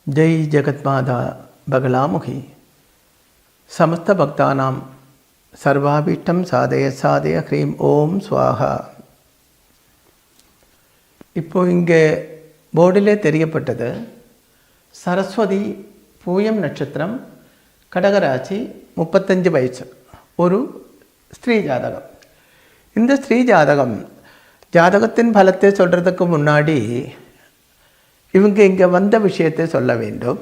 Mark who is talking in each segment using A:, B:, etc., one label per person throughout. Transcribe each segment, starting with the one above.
A: जय जगन्माता बगलामुखी समस्त भक्तानां सर्वाभीष्टं साधय साधय ह्रीं ஓம் ஸ்வாஹா. இப்போ இங்கே போர்டிலே தெரியப்பட்டது சரஸ்வதி பூயம் நட்சத்திரம் கடகராசி 35 வயசு ஒரு ஸ்திரீ ஜாதகம். இந்த ஸ்திரீ ஜாதகத்தின் பலத்தை சொல்கிறதுக்கு முன்னாடி இவங்க இங்கே வந்த விஷயத்தை சொல்ல வேண்டும்.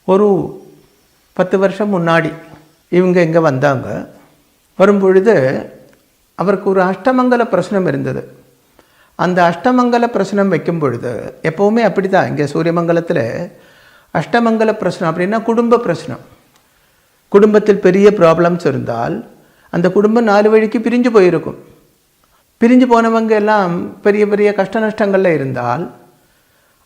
A: ஒரு 10 வருஷம் முன்னாடி இவங்க இங்கே வந்தாங்க. வரும்பொழுது அவருக்கு ஒரு அஷ்டமங்கல பிரச்சனம் இருந்தது. அந்த அஷ்டமங்கல பிரச்சனம் வைக்கும் பொழுது எப்போவுமே அப்படி தான். இங்கே சூரியமங்கலத்தில் அஷ்டமங்கல பிரச்சனை அப்படின்னா குடும்ப பிரச்சனை. குடும்பத்தில் பெரிய ப்ராப்ளம்ஸ் இருந்தால் அந்த குடும்பம் 4 வழிக்கு பிரிஞ்சு போயிருக்கும். பிரிஞ்சு போனவங்க எல்லாம் பெரிய பெரிய கஷ்ட நஷ்டங்களில் இருந்தால்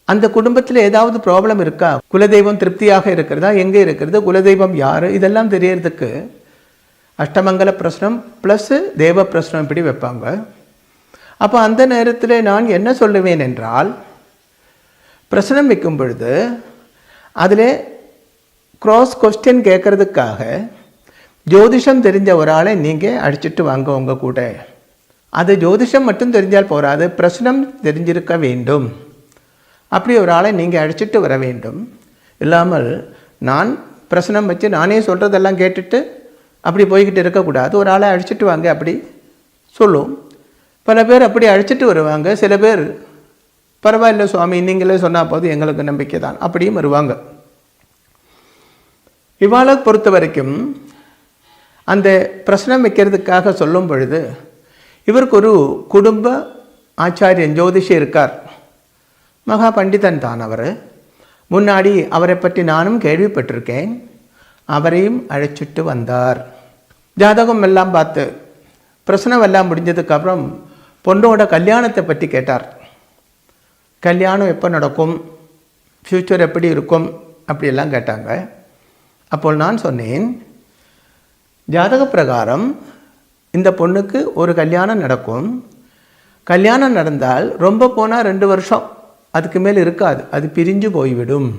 A: அந்த குடும்பத்தில் ஏதாவது ப்ராப்ளம் இருக்கா, குலதெய்வம் திருப்தியாக இருக்கிறதா, எங்கே இருக்கிறது, குலதெய்வம் யார், இதெல்லாம் தெரியறதுக்கு அஷ்டமங்கல பிரச்சனம் ப்ளஸ் தேவ பிரச்சனம் இப்படி வைப்பாங்க. அப்போ அந்த நேரத்தில் நான் என்ன சொல்லுவேன் என்றால், பிரச்சனம் வைக்கும் பொழுது அதில் க்ராஸ் கொஸ்டின் கேட்கறதுக்காக ஜோதிஷம் தெரிஞ்ச ஒரு ஆளை நீங்கள் அடிச்சுட்டு வாங்க உங்கள் கூட. அது ஜோதிஷம் மட்டும் தெரிஞ்சால் போகாது, பிரச்சனம் தெரிஞ்சிருக்க வேண்டும். அப்படி ஒரு ஆளை நீங்கள் அழைச்சிட்டு வர வேண்டும். இல்லாமல் நான் பிரச்சனம் வச்சு நானே சொல்கிறதெல்லாம் கேட்டுட்டு அப்படி போய்கிட்டு இருக்கக்கூடாது. ஒரு ஆளை அழைச்சிட்டு வாங்க அப்படி சொல்லும். பல பேர் அப்படி அழைச்சிட்டு வருவாங்க. சில பேர் பரவாயில்ல சுவாமி நீங்களே சொன்னால் போது எங்களுக்கு நம்பிக்கை தான் அப்படியும் வருவாங்க. இவாளை பொறுத்த வரைக்கும் அந்த பிரச்சனை வைக்கிறதுக்காக சொல்லும் பொழுது இவருக்கு ஒரு குடும்ப ஆச்சாரியன் ஜோதிஷி இருக்கார். மகா பண்டிதன் தான் அவர். முன்னாடி அவரை பற்றி நானும் கேள்விப்பட்டிருக்கேன். அவரையும் அழைச்சிட்டு வந்தார். ஜாதகம் எல்லாம் பார்த்து பிரச்சனை எல்லாம் முடிஞ்சதுக்கப்புறம் பொண்ணோட கல்யாணத்தை பற்றி கேட்டார். கல்யாணம் எப்போ நடக்கும், ஃப்யூச்சர் எப்படி இருக்கும் அப்படியெல்லாம் கேட்டாங்க. அப்போ நான் சொன்னேன், ஜாதக பிரகாரம் இந்த பொண்ணுக்கு ஒரு கல்யாணம் நடக்கும். கல்யாணம் நடந்தால் ரொம்ப போனால் 2 வருஷம், அதுக்கு மேல் இருக்காது, அது பிரிஞ்சு போய்விடும்.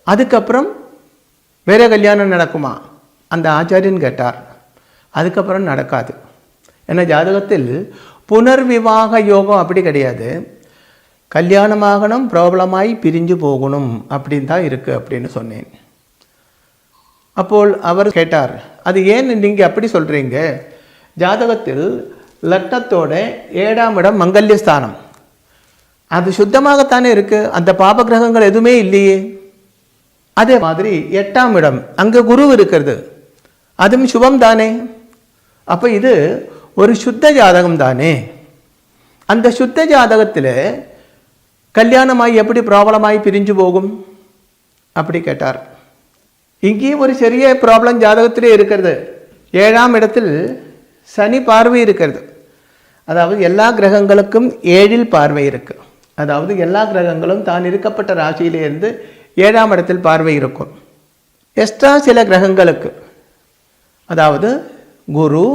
A: அதுக்கப்புறம் வேற கல்யாணம் நடக்குமா அந்த ஆச்சாரியன் கேட்டார். அதுக்கப்புறம் நடக்காது. ஏன்னா ஜாதகத்தில் புனர்விவாக யோகம் அப்படி கிடையாது. கல்யாணமாகணும், ப்ராப்ளமாகி பிரிஞ்சு போகணும் அப்படின்னு தான் இருக்குது அப்படின்னு சொன்னேன். அப்போது அவர் கேட்டார், அது ஏன் நீங்கள் அப்படி சொல்கிறீங்க? ஜாதகத்தில் லக்னத்தோட 7ஆம் இடம் மங்கல்யஸ்தானம், அது சுத்தமாகத்தானே இருக்குது, அந்த பாப கிரகங்கள் எதுவுமே இல்லையே. அதே மாதிரி 8ஆம் இடம் அங்கே குரு இருக்கிறது, அதுவும் சுபம் தானே. அப்போ இது ஒரு சுத்த ஜாதகம் தானே. அந்த சுத்த ஜாதகத்தில் கல்யாணமாகி எப்படி ப்ராப்ளமாகி பிரிஞ்சு போகும் அப்படி கேட்டார். இங்கேயும் ஒரு பெரிய ப்ராப்ளம் ஜாதகத்திலே இருக்கிறது. 7ஆம் இடத்தில் சனி பார்வை இருக்கிறது. அதாவது எல்லா கிரகங்களுக்கும் 7இல் பார்வை இருக்குது. அதாவது எல்லா கிரகங்களும் தான் இருக்கப்பட்ட ராசியிலிருந்து 7ஆம் இடத்தில் பார்வை இருக்கும். எக்ஸ்ட்ரா சில கிரகங்களுக்கு, அதாவது குரு,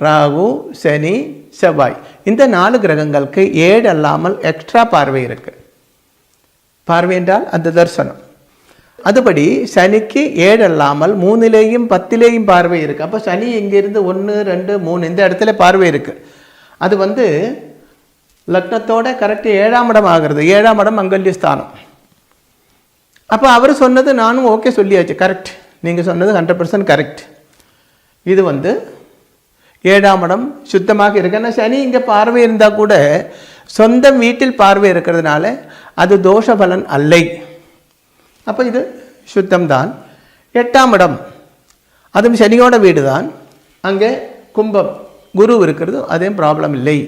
A: ராகு, சனி, செவ்வாய், இந்த 4 கிரகங்களுக்கு 7 அல்லாமல் எக்ஸ்ட்ரா பார்வை இருக்குது. பார்வை என்றால் அந்த தரிசனம். அதுபடி சனிக்கு 7 அல்லாமல் 3லேயும் 10லேயும் பார்வை இருக்குது. அப்போ சனி இங்கிருந்து 1, 2, 3 இந்த இடத்துல பார்வை இருக்குது. அது லக்னத்தோட கரெக்டு 7ஆம் இடம் ஆகிறது. 7ஆம் இடம் மங்கல்யஸ்தானம். அப்போ அவர் சொன்னது நானும் ஓகே சொல்லியாச்சு, கரெக்ட், நீங்கள் சொன்னது 100% கரெக்ட். இது 7ஆம் இடம் சுத்தமாக இருக்கு. ஏன்னா சனி இங்கே பார்வை இருந்தால் கூட சொந்த வீட்டில் பார்வை இருக்கிறதுனால அது தோஷ பலன் அல்லை. அப்போ இது சுத்தம்தான். 8ஆம் இடம் அதுவும் சனியோட வீடு தான். அங்கே கும்பம் குரு இருக்கிறது, அதே ப்ராப்ளம் இல்லை.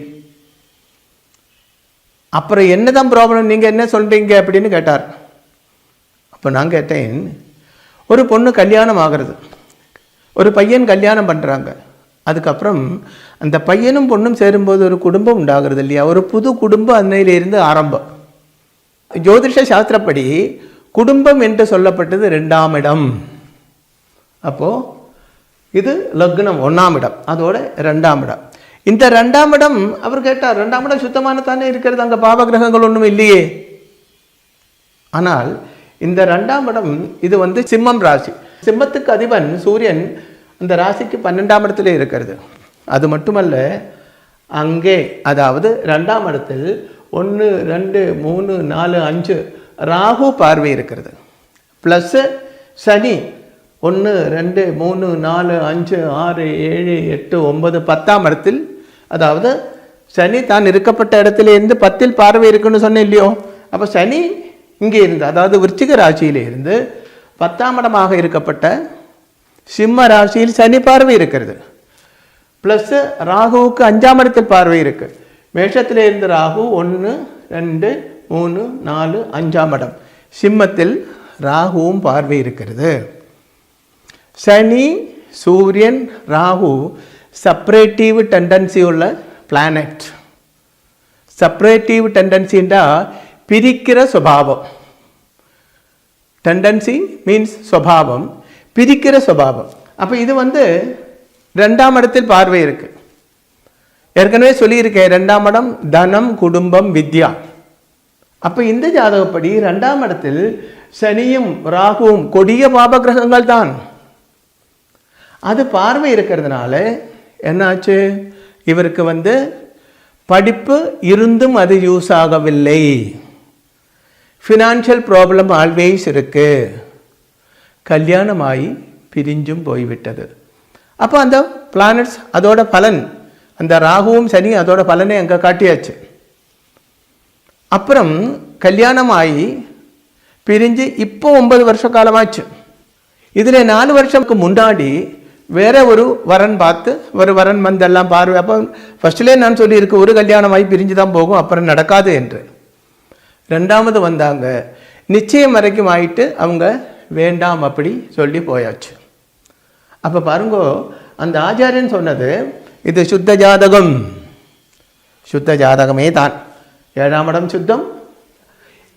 A: அப்புறம் என்ன தான் ப்ராப்ளம், நீங்கள் என்ன சொல்கிறீங்க அப்படின்னு கேட்டார். அப்போ நான் கேட்டேன், ஒரு பொண்ணு கல்யாணம் ஆகிறது, ஒரு பையன் கல்யாணம் பண்ணுறாங்க. அதுக்கப்புறம் அந்த பையனும் பொண்ணும் சேரும்போது ஒரு குடும்பம் உண்டாகிறது இல்லையா, ஒரு புது குடும்பம் அன்னையிலிருந்து ஆரம்பம். ஜோதிஷ சாஸ்திரப்படி குடும்பம் என்று சொல்லப்பட்டது 2ஆம் இடம். அப்போது இது லக்னம் 1ஆம் இடம், அதோட 2ஆம் இடம். இந்த 2ஆம் இடம் அவர் கேட்டார், 2ஆம் இடம் சுத்தமான தானே இருக்கிறது, அங்கே பாவ கிரகங்கள் ஒன்றும் இல்லையே. ஆனால் இந்த 2ஆம் இடம் இது வந்து சிம்மம் ராசி. சிம்மத்துக்கு அதிபன் சூரியன் அந்த ராசிக்கு 12ஆம் இடத்துல இருக்கிறது. அது மட்டுமல்ல, அங்கே அதாவது 2ஆம் இடத்தில் 1 2 3 4 5 ராகு பார்வை இருக்கிறது. ப்ளஸ் சனி 1 2 3 4 5 6 7 8 9 10ஆம் இடத்தில், அதாவது சனி தான் இருக்கப்பட்ட இடத்துல இருந்து 10ல் பார்வை இருக்குன்னு சொன்னேன் இல்லையோ. அப்போ சனி இங்கே இருந்து, அதாவது விருச்சிக ராசியில இருந்து 10ஆம் இடமாக இருக்கப்பட்ட சிம்ம ராசியில் சனி பார்வை இருக்கிறது. ப்ளஸ் ராகுவுக்கு 5ஆம் இடத்தில் பார்வை இருக்கு. மேஷத்தில் இருந்து ராகு 1 2 3 4 5ஆம் இடம், சிம்மத்தில் ராகுவும் பார்வை இருக்கிறது. சனி சூரியன் ராகு செப்பரேட்டிவ் டெண்டன்சி உள்ள பிளானட். செப்பரேட்டிவ் டெண்டன்சின்னா பிரிக்கிற சுபாவம். டெண்டன்சி மீன்ஸ் சுபாவம், பிரிக்கிற சுபாவம். அப்போ இது வந்து 2ஆம் இடத்தில் பார்வை இருக்கு. ஏற்கனவே சொல்லியிருக்கேன், 2ஆம் இடம் தனம் குடும்பம் வித்யா. அப்போ இந்த ஜாதகப்படி 2ஆம் இடத்தில் சனியும் ராகுவும் கொடிய பாப கிரகங்கள் தான். அது பார்வை இருக்கிறதுனால என்னாச்சு, இவருக்கு வந்து படிப்பு இருந்தும் அது யூஸ் ஆகவில்லை. ஃபினான்ஷியல் ப்ராப்ளம் ஆல்வேஸ் இருக்கு. கல்யாணமாகி பிரிஞ்சும் போய்விட்டது. அப்போ அந்த பிளானட்ஸ் அதோட பலன், அந்த ராகுவும் சனி அதோட பலனை அங்கே காட்டியாச்சு. அப்புறம் கல்யாணம் ஆகி பிரிஞ்சு இப்போ 9 வருஷ காலமாச்சு. இதில் 4 வருஷத்துக்கு முன்னாடி வேற ஒரு வரன் பார்த்து, ஒரு வரன் வந்தெல்லாம் பார்வை. அப்போ ஃபர்ஸ்ட்லேயே நான் சொல்லியிருக்கு, ஒரு கல்யாணமாகி பிரிஞ்சு தான் போகும், அப்புறம் நடக்காது என்று. 2ஆவது வந்தாங்க, நிச்சயம் வரைக்கும் ஆயிட்டு அவங்க வேண்டாம் அப்படி சொல்லி போயாச்சு. அப்போ பாருங்கோ, அந்த ஆச்சாரியன் சொன்னது இது சுத்த ஜாதகம், சுத்த ஜாதகமே தான். 7ஆம் இடம் சுத்தம்,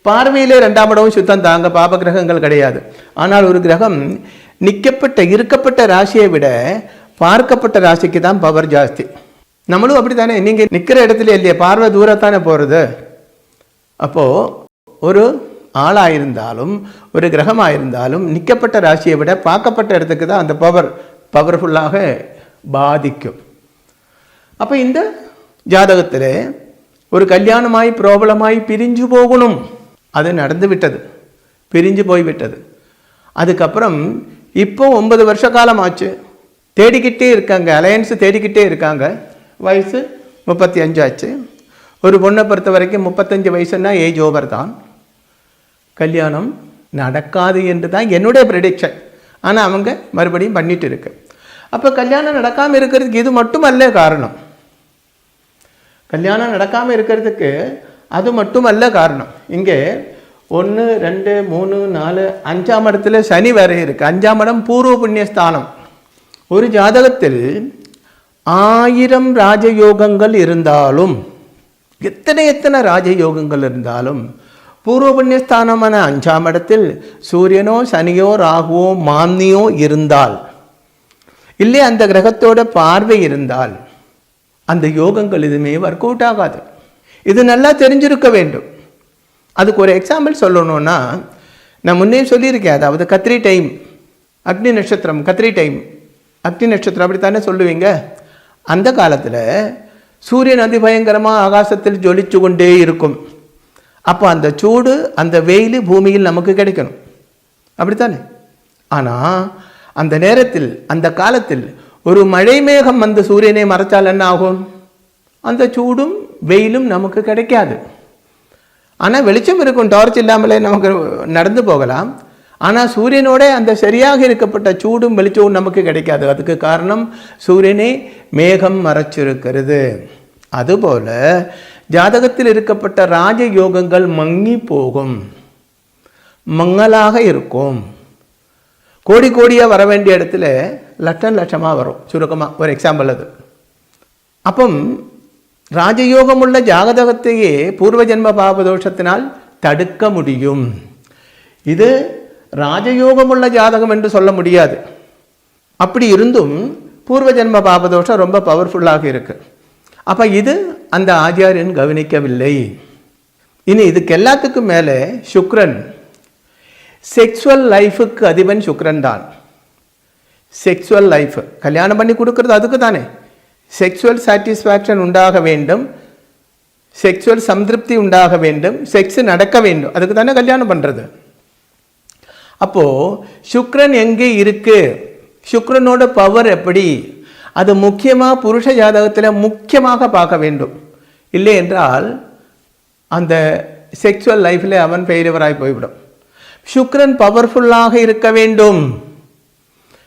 A: பார்வையிலே 2ஆம் இடமும் சுத்தம் தாங்க, பாப கிரகங்கள் கிடையாது. ஆனால் ஒரு கிரகம் இருக்கப்பட்ட ராசியை விட பார்க்கப்பட்ட ராசிக்கு தான் பவர் ஜாஸ்தி. நம்மளும் அப்படி தானே, நீங்கள் நிற்கிற இடத்துல இல்லையே, பார்வை தூரத்தானே போகிறது. அப்போது ஒரு ஆளாயிருந்தாலும் ஒரு கிரகமாயிருந்தாலும் நிற்கப்பட்ட ராசியை விட பார்க்கப்பட்ட இடத்துக்கு தான் அந்த பவர்ஃபுல்லாக பாதிக்கும். அப்போ இந்த ஜாதகத்தில் ஒரு கல்யாணமாய் ப்ராப்ளமாய் பிரிஞ்சு போகணும், அது நடந்து விட்டது, பிரிஞ்சு போய்விட்டது. அதுக்கப்புறம் இப்போ 9 வருஷ காலம் ஆச்சு, தேடிக்கிட்டே இருக்காங்க, அலையன்ஸு தேடிக்கிட்டே இருக்காங்க. வயசு 35 ஆச்சு. ஒரு பொண்ணை பொறுத்த வரைக்கும் 35 வயசுன்னா ஏஜ் ஓவர் தான். கல்யாணம் நடக்காது என்று தான் என்னுடைய ப்ரெடிக்ஷன். ஆனால் அவங்க மறுபடியும் பண்ணிட்டு இருக்கு. அப்போ கல்யாணம் நடக்காமல் இருக்கிறதுக்கு இது மட்டுமல்ல காரணம். கல்யாணம் நடக்காமல் இருக்கிறதுக்கு அது மட்டுமல்ல காரணம். இங்கே 1 2 3 4 5ஆம் இடத்துல சனி வேற இருக்கு. 5ஆம் இடம் பூர்வ புண்ணியஸ்தானம். ஒரு ஜாதகத்தில் 1000 ராஜயோகங்கள் இருந்தாலும், எத்தனை ராஜயோகங்கள் இருந்தாலும், பூர்வ புண்ணியஸ்தானமான 5ஆம் இடத்தில் சூரியனோ சனியோ ராகுவோ மாந்தியோ இருந்தால், இல்லை அந்த கிரகத்தோட பார்வை இருந்தால், அந்த யோகங்கள் எதுவுமே ஒர்க் அவுட் ஆகாது. இது நல்லா தெரிஞ்சிருக்க வேண்டும். அதுக்கு ஒரு எக்ஸாம்பிள் சொல்லணும்னா, நான் முன்னே சொல்லியிருக்கேன், அதாவது கத்திரி டைம், அக்னி நட்சத்திரம், கத்திரி டைம், அக்னி நட்சத்திரம் அப்படித்தானே சொல்லுவீங்க. அந்த காலத்தில் சூரியன் அதிபயங்கரமாக ஆகாசத்தில் ஜொலிச்சு கொண்டே இருக்கும். அப்போ அந்த சூடு, அந்த வெயில் பூமியில் நமக்கு கிடைக்கணும், அப்படித்தானே. ஆனால் அந்த நேரத்தில், அந்த காலத்தில் ஒரு மழை மேகம் வந்து சூரியனை மறைச்சால் என்ன ஆகும்? அந்த சூடும் வெயிலும் நமக்கு கிடைக்காது. ஆனால் வெளிச்சம் இருக்கும், டார்ச் இல்லாமலே நமக்கு நடந்து போகலாம். ஆனால் சூரியனோட அந்த சரியாக இருக்கப்பட்ட சூடும் வெளிச்சமும் நமக்கு கிடைக்காது. அதுக்கு காரணம் சூரியனை மேகம் மறைச்சிருக்கிறது. அதுபோல ஜாதகத்தில் இருக்கப்பட்ட ராஜயோகங்கள் மங்கி போகும், மங்கலாக இருக்கும். கோடி கோடியாக வர வேண்டிய இடத்துல லட்சமாக வரும். சுருக்கமாக ஒரு எக்ஸாம்பிள் அது. அப்போ ராஜயோகம் உள்ள ஜாதகத்தையே பூர்வ ஜென்ம பாபதோஷத்தினால் தடுக்க முடியும். இது ராஜயோகம் உள்ள ஜாதகம் என்று சொல்ல முடியாது. அப்படி இருந்தும் பூர்வ ஜென்ம பாபதோஷம் ரொம்ப பவர்ஃபுல்லாக இருக்கு. அப்போ இது அந்த ஆச்சாரியன் கவனிக்கவில்லை. இனி இதுக்கு எல்லாத்துக்கும் மேலே சுக்கிரன் செக்ஸுவல் லைஃபுக்கு அதிபன் சுக்கிரன் தான். செக்ஸுவல் லைஃப் கல்யாணம் பண்ணி கொடுக்கறது அதுக்கு தானே. செக்ஸுவல் சாட்டிஸ்ஃபேக்ஷன் உண்டாக வேண்டும், செக்ஸுவல் சம்திருப்தி உண்டாக வேண்டும், செக்ஸ் நடக்க வேண்டும், அதுக்கு தானே கல்யாணம் பண்ணுறது. அப்போது சுக்கிரன் எங்கே இருக்கு, சுக்கிரனோட பவர் எப்படி, அது முக்கியமாக புருஷ ஜாதகத்தில் முக்கியமாக பார்க்க வேண்டும். இல்லை என்றால் அந்த செக்ஸுவல் லைஃப்பில் அவன் ஃபெயிலியராய் போய்விடும். சுக்கிரன் பவர்ஃபுல்லாக இருக்க வேண்டும்.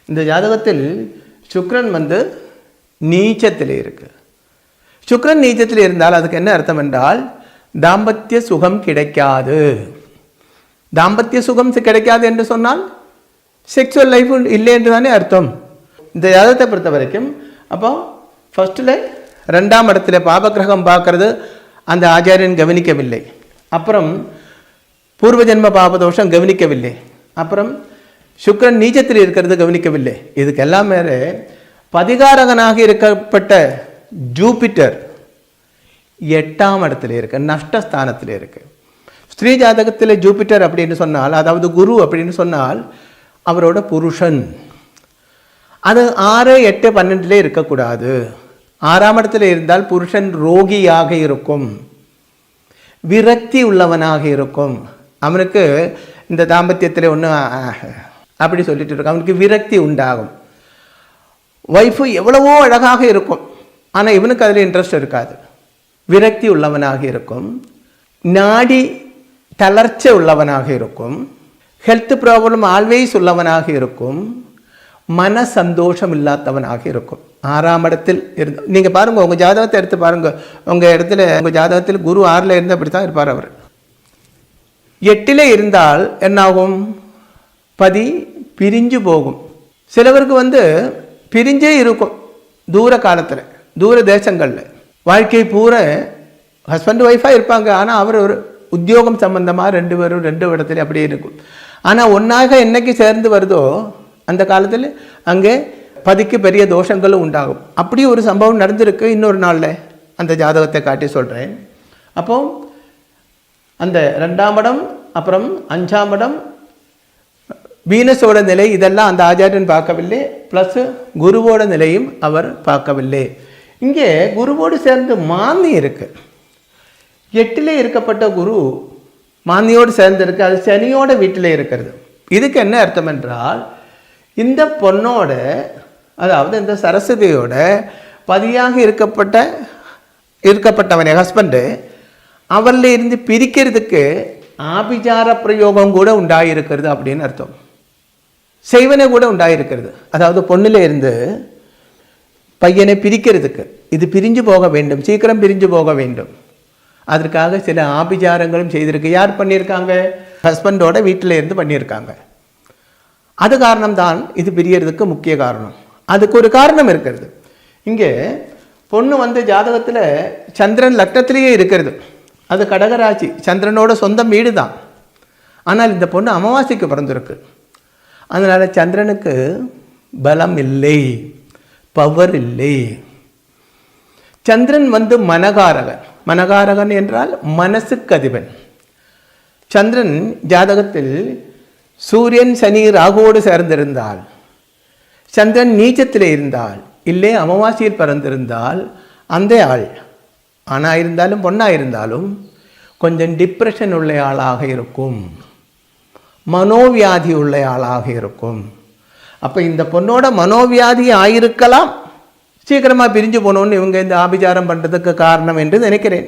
A: இந்த ஜாதகத்தில் சுக்கிரன் நீச்சத்தில் இருக்கு. சுக்கிரன் நீச்சத்தில் இருந்தால் அதுக்கு என்ன அர்த்தம் என்றால் தாம்பத்திய சுகம் கிடைக்காது. தாம்பத்திய சுகம் கிடைக்காது என்று சொன்னால் செக்ஸுவல் லைஃப் இல்லை என்று தானே அர்த்தம். இந்த ஜாதகத்தை பொறுத்த வரைக்கும் அப்போ ஃபர்ஸ்டில் 2ஆம் இடத்துல பாபகிரகம் பார்க்கறது அந்த ஆச்சாரியன் கவனிக்கவில்லை. அப்புறம் பூர்வ ஜென்ம பாபதோஷம் கவனிக்கவில்லை. அப்புறம் சுக்கிரன் நீச்சத்தில் இருக்கிறது கவனிக்கவில்லை. இதுக்கெல்லாம் மேலே பதிகாரகனாக இருக்கப்பட்ட ஜூபிட்டர் 8ஆம் இடத்துல இருக்கு, நஷ்டஸ்தானத்தில் இருக்கு. ஸ்ரீ ஜாதகத்தில் ஜூபிட்டர் அப்படின்னு சொன்னால், அதாவது குரு அப்படின்னு சொன்னால் அவரோட புருஷன். அது 6, 8, 12 இருக்கக்கூடாது. 6ஆம் இடத்துல இருந்தால் புருஷன் ரோகியாக இருக்கும், விரக்தி உள்ளவனாக இருக்கும். அவனுக்கு இந்த தாம்பத்தியத்தில் ஒன்று அப்படி சொல்லிட்டு இருக்கும், அவனுக்கு விரக்தி உண்டாகும். ஒய்ஃபு எவ்வளவோ அழகாக இருக்கும், ஆனால் இவனுக்கு அதில் இன்ட்ரெஸ்ட் இருக்காது. விரக்தி உள்ளவனாக இருக்கும், நாடி தளர்ச்சி உள்ளவனாக இருக்கும், ஹெல்த் ப்ராப்ளம் ஆல்வேஸ் உள்ளவனாக இருக்கும், மன சந்தோஷம் இல்லாதவனாக இருக்கும். 6ஆம் இடத்தில் இருந்து நீங்கள் பாருங்கள், உங்கள் ஜாதகத்தை எடுத்து பாருங்கள். உங்கள் ஜாதகத்தில் குரு 6ல் இருந்து அப்படி தான் இருப்பார். அவர் 8ல் இருந்தால் என்னாகும், பதி பிரிஞ்சு போகும். சிலவருக்கு பிரிஞ்சே இருக்கும், தூர காலத்தில், தூர தேசங்களில். வாழ்க்கை பூரா ஹஸ்பண்ட் ஒய்ஃபாக இருப்பாங்க, ஆனால் அவர் ஒரு உத்தியோகம் சம்பந்தமாக 2 பேரும் 2 இடத்துல அப்படியே இருக்கும். ஆனால் ஒன்றாக என்னைக்கு சேர்ந்து வருதோ அந்த காலத்தில் அங்கே பதிக்கு பெரிய தோஷங்களும் உண்டாகும். அப்படி ஒரு சம்பவம் நடந்திருக்கு. இன்னொரு நாளில் அந்த ஜாதகத்தை காட்டி சொல்கிறேன். அப்போ அந்த 2ஆம் இடம், அப்புறம் 5ஆம் இடம், வீனஸோட நிலை, இதெல்லாம் அந்த ஆச்சாரியன் பார்க்கவில்லை. ப்ளஸ் குருவோட நிலையும் அவர் பார்க்கவில்லை. இங்கே குருவோடு சேர்ந்து மாந்தி இருக்கு. 8ல் இருக்கப்பட்ட குரு மாந்தியோடு சேர்ந்திருக்கு, அது சனியோட வீட்டில் இருக்கிறது. இதுக்கு என்ன அர்த்தம் என்றால் இந்த பொண்ணோட, அதாவது இந்த சரஸ்வதியோட பதியாக இருக்கப்பட்டவனே ஹஸ்பண்டு அவரில் இருந்து பிரிக்கிறதுக்கு ஆபிசார பிரயோகம் கூட உண்டாயிருக்கிறது அப்படின்னு அர்த்தம். செய்வனை கூட உண்டாயிருக்கிறது. அதாவது பொண்ணில் இருந்து பையனை பிரிக்கிறதுக்கு, இது பிரிஞ்சு போக வேண்டும், சீக்கிரம் பிரிஞ்சு போக வேண்டும், அதற்காக சில ஆபிசாரங்களும் செய்திருக்கு. யார் பண்ணியிருக்காங்க? ஹஸ்பண்டோட வீட்டில் இருந்து பண்ணியிருக்காங்க. அது காரணம்தான் இது பிரியறதுக்கு முக்கிய காரணம். அதுக்கு ஒரு காரணம் இருக்கிறது. இங்கே பொண்ணு ஜாதகத்தில் சந்திரன் லக்னத்திலேயே இருக்கிறது. அது கடகராசி, சந்திரனோட சொந்த வீடு தான். ஆனால் இந்த பொண்ணு அமாவாசைக்கு பிறந்திருக்கு. அதனால் சந்திரனுக்கு பலம் இல்லை, பவர் இல்லை. சந்திரன் மனகாரகன். மனகாரகன் என்றால் மனசுக்கு அதிபன். சந்திரன் ஜாதகத்தில் சூரியன் சனி ராகுவோடு சேர்ந்திருந்தால், சந்திரன் நீச்சத்தில் இருந்தால், இல்லை அமாவாசையில் பிறந்திருந்தால் அந்த ஆள் ஆணாக இருந்தாலும் பொண்ணாக இருந்தாலும் கொஞ்சம் டிப்ரெஷன் உள்ள ஆளாக இருக்கும், மனோவியாதி உள்ள ஆளாக இருக்கும். அப்போ இந்த பொண்ணோட மனோவியாதி ஆயிருக்கலாம். சீக்கிரமாக பிரிஞ்சு போகணுன்னு இவங்க இந்த ஆபிசாரம் பண்ணுறதுக்கு காரணம் என்று நினைக்கிறேன்.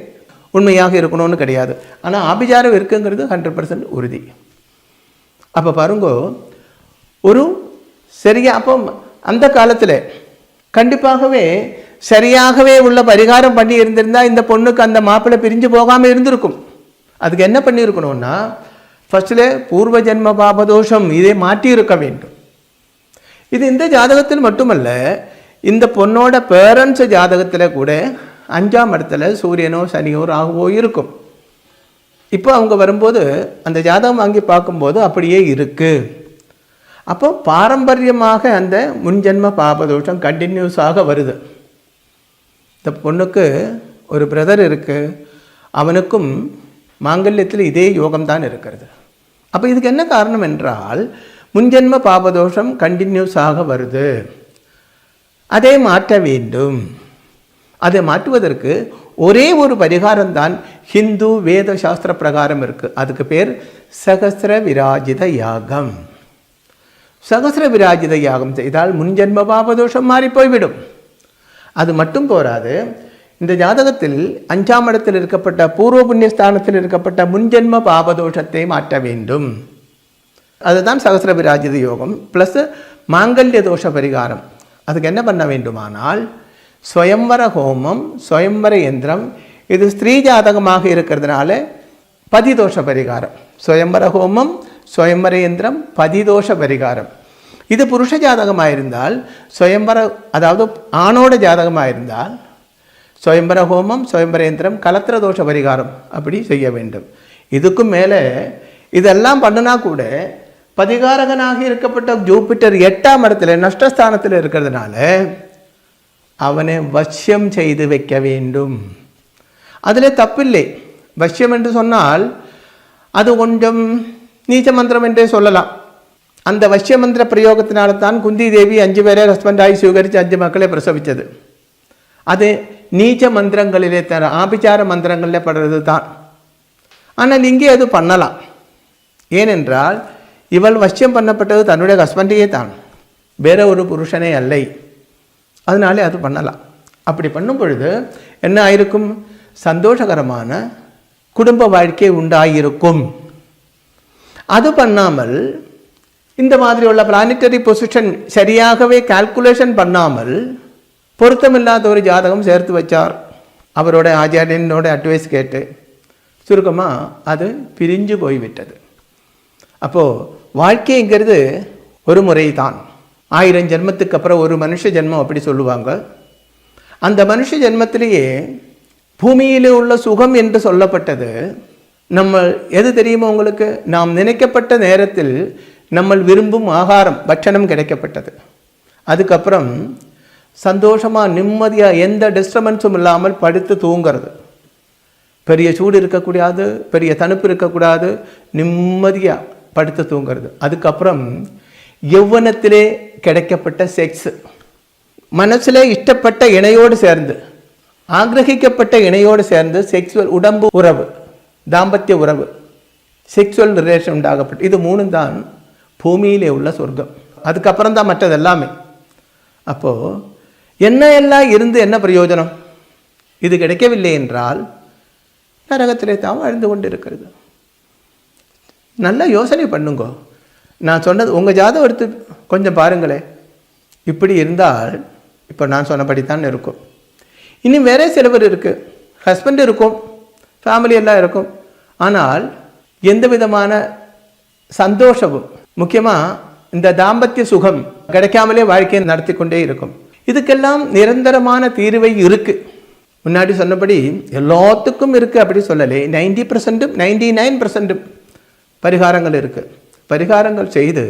A: உண்மையாக இருக்கணும்னு கிடையாது, ஆனால் ஆபிசாரம் இருக்குங்கிறது 100% உறுதி. அப்போ பாருங்க, ஒரு அப்போ அந்த காலத்தில் கண்டிப்பாகவே சரியாகவே உள்ள பரிகாரம் பண்ணி இருந்திருந்தால் இந்த பொண்ணுக்கு அந்த மாப்பிள்ளை பிரிஞ்சு போகாமல் இருந்திருக்கும். அதுக்கு என்ன பண்ணியிருக்கணும்னா, ஃபர்ஸ்டில் பூர்வ ஜென்ம பாபதோஷம் இதை மாற்றி இருக்க வேண்டும். இது இந்த ஜாதகத்தில் மட்டுமல்ல, இந்த பொண்ணோட பேரண்ட்ஸ் ஜாதகத்தில் கூட 5ஆம் இடத்துல சூரியனோ சனியோ ராகுவோ இருக்கும். இப்போ அவங்க வரும்போது அந்த ஜாதகம் வாங்கி பார்க்கும்போது அப்படியே இருக்குது. அப்போ பாரம்பரியமாக அந்த முன்ஜென்ம பாபதோஷம் கண்டினியூஸாக வருது. இந்த பொண்ணுக்கு ஒரு பிரதர் இருக்குது, அவனுக்கும் மாங்கல்யத்தில் இதே யோகம்தான் இருக்கிறது. அப்போ இதுக்கு என்ன காரணம் என்றால், முன்ஜென்ம பாபதோஷம் கண்டினியூஸாக வருது, அதை மாற்ற வேண்டும். அதை மாற்றுவதற்கு ஒரே ஒரு பரிகாரம்தான் ஹிந்து வேத சாஸ்திர பிரகாரம் இருக்குது. அதுக்கு பேர் சகஸ்ர விராஜித யாகம். சகஸ்ர விராஜித யாகம் செய்தால் முன்ஜென்ம பாபதோஷம் மாறி போய்விடும். அது மட்டும் போராது, இந்த ஜாதகத்தில் 5ஆம் இடத்தில் இருக்கப்பட்ட பூர்வ புண்ணியஸ்தானத்தில் இருக்கப்பட்ட முன்ஜென்ம பாபதோஷத்தை மாற்ற வேண்டும். அதுதான் சகஸ்ர விராஜித யோகம். ப்ளஸ் மாங்கல்ய தோஷ பரிகாரம். அதுக்கு என்ன பண்ண வேண்டுமானால், ஸ்வயம்வர ஹோமம், ஸ்வயம்வர யந்திரம். இது ஸ்திரீ ஜாதகமாக இருக்கிறதுனால பதிதோஷ பரிகாரம். ஸ்வயம்வர ஹோமம், ஸ்வயம்வர யந்திரம், பதிதோஷ பரிகாரம். இது புருஷ ஜாதகமாக இருந்தால் ஸ்வயம்வர, அதாவது ஆணோட ஜாதகமாக இருந்தால் ஸ்வயம்பர ஹோமம், ஸ்வயம்பர யந்திரம், கலத்திர தோஷ பரிகாரம் அப்படி செய்ய வேண்டும். இதுக்கும் மேலே இதெல்லாம் பண்ணினா கூட பதிகாரகனாக இருக்கப்பட்ட ஜூபிட்டர் 8ஆம் இடத்துல நஷ்டஸ்தானத்தில் இருக்கிறதுனால அவனை வசியம் செய்து வைக்க வேண்டும். அதில் தப்பில்லை. வசியம் என்று சொன்னால் அது கொஞ்சம் நீச்ச மந்திரம் என்றே சொல்லலாம். அந்த வசிய மந்திர பிரயோகத்தினால்தான் குந்தி தேவி 5 பேரை ஹஸ்பண்டாகி சுவீகரித்து 5 மக்களை பிரசவித்தது. அது நீச்ச மந்திரங்களிலே தர, ஆபிச்சார மந்திரங்களில் படுறது தான். ஆனால் இங்கே அது பண்ணலாம். ஏனென்றால் இவள் வசியம் பண்ணப்பட்டது தன்னுடைய ஹஸ்பண்டையே தான், வேற ஒரு புருஷனே அல்லை. அதனாலே அது பண்ணலாம். அப்படி பண்ணும் பொழுது என்ன ஆயிருக்கும், சந்தோஷகரமான குடும்ப வாழ்க்கை உண்டாயிருக்கும். அது பண்ணாமல் இந்த மாதிரி உள்ள பிளானிட்டரி பொசிஷன் சரியாகவே கால்குலேஷன் பண்ணாமல் பொருத்தமில்லாத ஒரு ஜாதகம் சேர்த்து வச்சார். அவரோட ஆச்சாரியனோட அட்வைஸ் கேட்டு சுருக்கமாக அது பிரிஞ்சு போய்விட்டது. அப்போது வாழ்க்கைங்கிறது ஒரு முறை தான். 1000 ஜென்மத்துக்கு அப்புறம் ஒரு மனுஷ ஜென்மம் அப்படி சொல்லுவாங்க. அந்த மனுஷ ஜென்மத்திலேயே பூமியிலே உள்ள சுகம் என்று சொல்லப்பட்டது நம்ம எது தெரியுமோ உங்களுக்கு, நாம் நினைக்கப்பட்ட நேரத்தில் நம்ம விரும்பும் ஆகாரம் பட்சணம் கிடைக்கப்பட்டது. அதுக்கப்புறம் சந்தோஷமாக நிம்மதியாக எந்த டிஸ்டர்பன்ஸும் இல்லாமல் படுத்து தூங்கிறது. பெரிய சூடு இருக்கக்கூடாது, பெரிய தணுப்பு இருக்கக்கூடாது, நிம்மதியாக படுத்து தூங்கிறது. அதுக்கப்புறம் யௌவனத்திலே கிடைக்கப்பட்ட செக்ஸ், மனசில் இஷ்டப்பட்ட இணையோடு சேர்ந்து, ஆக்கிரகிக்கப்பட்ட இணையோடு சேர்ந்து செக்ஸுவல் உடம்பு உறவு, தாம்பத்திய உறவு, செக்ஸுவல் ரிலேஷன் உண்டாகப்பட்டு, இது 3 தான் பூமியிலே உள்ள சொர்க்கம். அதுக்கப்புறம் தான் மற்றது எல்லாமே. அப்போது என்ன எல்லாம் இருந்து என்ன பிரயோஜனம்? இது கிடைக்கவில்லை என்றால் நரகத்திலே தான் வாழ்ந்து கொண்டு இருக்கிறது. நல்லா யோசனை பண்ணுங்க. நான் சொன்னது உங்கள் ஜாதகம் எடுத்து கொஞ்சம் பாருங்களேன். இப்படி இருந்தால் இப்போ நான் சொன்னபடித்தான் இருக்கும். இனி வேற சிலவர் இருக்குது, ஹஸ்பண்ட் இருக்கும், ஃபேமிலி எல்லாம் இருக்கும், ஆனால் எந்த விதமான சந்தோஷமும், முக்கியமாக இந்த தாம்பத்திய சுகம் கிடைக்காமலே வாழ்க்கையை நடத்தி கொண்டே இருக்கும். இதுக்கெல்லாம் நிரந்தரமான தீர்வை இருக்குது. முன்னாடி சொன்னபடி எல்லாத்துக்கும் இருக்குது அப்படி சொல்லலை. 90%, 99% பரிகாரங்கள் இருக்குது. பரிகாரங்கள் செய்து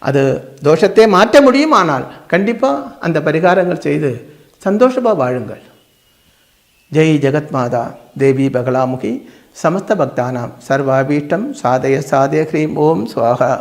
A: அது தோஷத்தை மாற்ற முடியும். ஆனால் கண்டிப்பாக அந்த பரிகாரங்கள் செய்து சந்தோஷமாக வாழுங்கள். ஜெய் ஜெகத்மாதா தேவி பகலாமுகி சமஸ்த பக்தானாம் சர்வாபீஷ்டம் சாதய சாதய ஹ்ரீம் ஓம் ஸ்வாஹா.